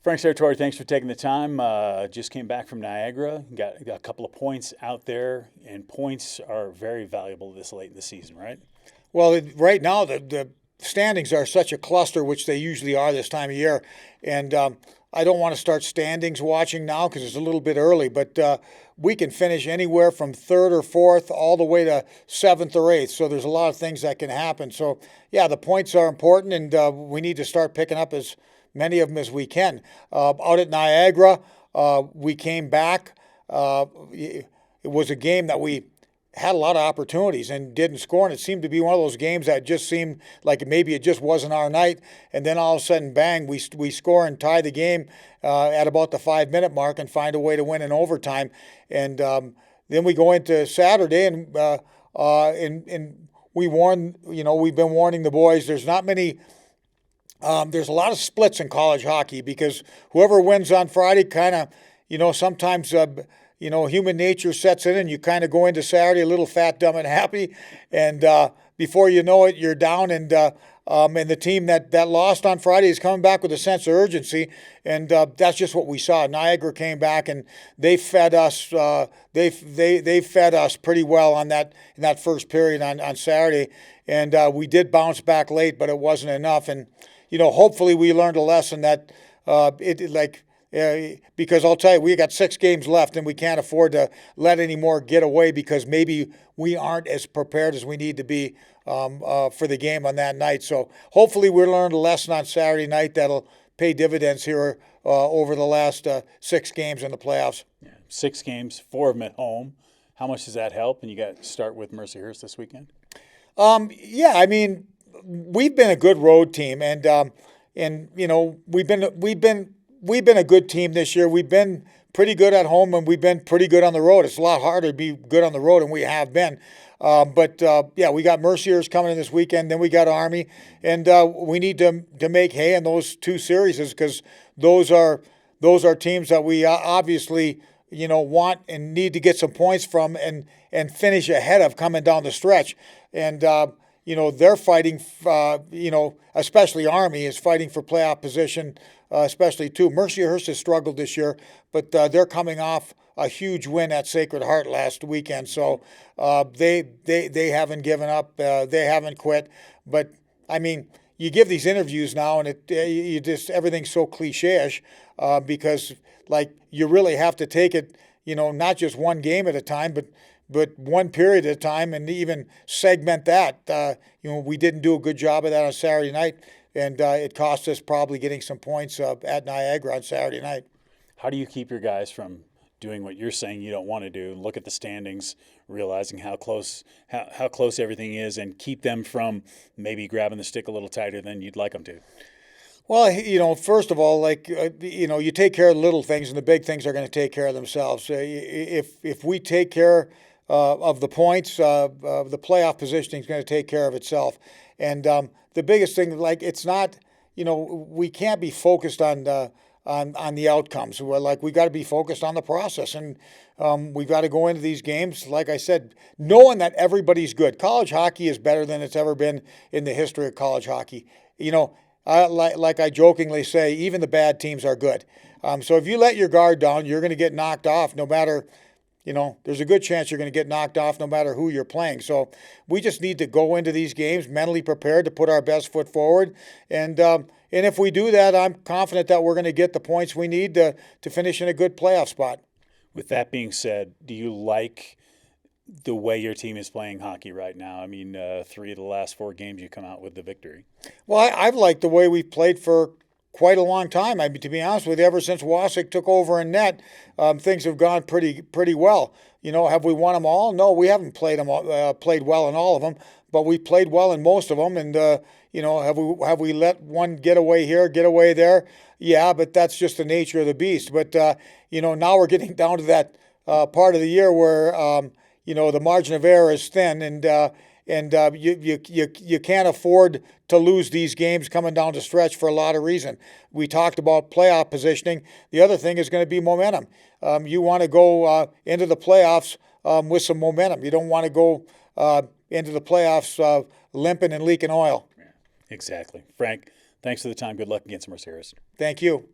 Frank Serratore, thanks for taking the time. Just came back from Niagara. Got a couple of points out there, and points are very valuable this late in the season, right? Well, right now the standings are such a cluster, which they usually are this time of year, and I don't want to start standings watching now because it's a little bit early. But we can finish anywhere from third or fourth all the way to seventh or eighth. So there's a lot of things that can happen. So yeah, the points are important, and we need to start picking up as many of them as we can. Out at Niagara, we came back. It was a game that we had a lot of opportunities and didn't score, and it seemed to be one of those games that just seemed like maybe it just wasn't our night, and then all of a sudden, bang, we score and tie the game at about the 5-minute mark and find a way to win in overtime. And then we go into Saturday, and we warn, we've been warning the boys, there's not many. There's a lot of splits in college hockey because whoever wins on Friday kind of, sometimes, human nature sets in and you kind of go into Saturday a little fat, dumb, and happy. And before you know it, you're down. And the team that lost on Friday is coming back with a sense of urgency. And that's just what we saw. Niagara came back and they fed us. They fed us pretty well in that first period on Saturday. And we did bounce back late, but it wasn't enough. And hopefully we learned a lesson that because I'll tell you, we got 6 games left and we can't afford to let any more get away because maybe we aren't as prepared as we need to be for the game on that night. So hopefully we learned a lesson on Saturday night that'll pay dividends here over the last 6 games in the playoffs. Yeah, 6 games, 4 of them at home. How much does that help? And you got to start with Mercyhurst this weekend. Yeah, I mean, we've been a good road team, and we've been a good team this year. We've been pretty good at home, and we've been pretty good on the road. It's a lot harder to be good on the road, and we have been. But we got Mercyhurst coming in this weekend. Then we got Army, and we need to make hay in those 2 series because those are teams that we obviously want and need to get some points from and finish ahead of coming down the stretch. And they're fighting, especially Army is fighting for playoff position, especially too. Mercyhurst has struggled this year, but they're coming off a huge win at Sacred Heart last weekend. So they haven't given up. They haven't quit. But, I mean, you give these interviews now and everything's so cliche-ish because, you really have to take it, not just one game at a time, but one period at a time, and even segment that. We didn't do a good job of that on Saturday night, and it cost us probably getting some points at Niagara on Saturday night. How do you keep your guys from doing what you're saying you don't want to do? Look at the standings, realizing how close everything is, and keep them from maybe grabbing the stick a little tighter than you'd like them to. Well, first of all, you take care of the little things, and the big things are going to take care of themselves. If we take care of the points, the playoff positioning is going to take care of itself. And the biggest thing, it's not, we can't be focused on the outcomes. We got to be focused on the process, and we've got to go into these games, like I said, knowing that everybody's good. College hockey is better than it's ever been in the history of college hockey. Like I jokingly say, even the bad teams are good. So if you let your guard down, you're going to get knocked off no matter. There's a good chance you're going to get knocked off no matter who you're playing. So we just need to go into these games mentally prepared to put our best foot forward. And if we do that, I'm confident that we're going to get the points we need to finish in a good playoff spot. With that being said, do you like the way your team is playing hockey right now? I mean, 3 of the last 4 games you come out with the victory. Well, I've liked the way we've played for quite a long time. I mean, to be honest with you, ever since Wasik took over in net, things have gone pretty well. Have we won them all? No, we haven't played well in all of them, but we played well in most of them. And have we let one get away here, get away there? Yeah, but that's just the nature of the beast. But now we're getting down to that part of the year where the margin of error is thin, and you can't afford to lose these games coming down the stretch for a lot of reason. We talked about playoff positioning. The other thing is going to be momentum. You want to go into the playoffs with some momentum. You don't want to go into the playoffs limping and leaking oil. Yeah, exactly. Frank, thanks for the time. Good luck against Mercyhurst. Thank you.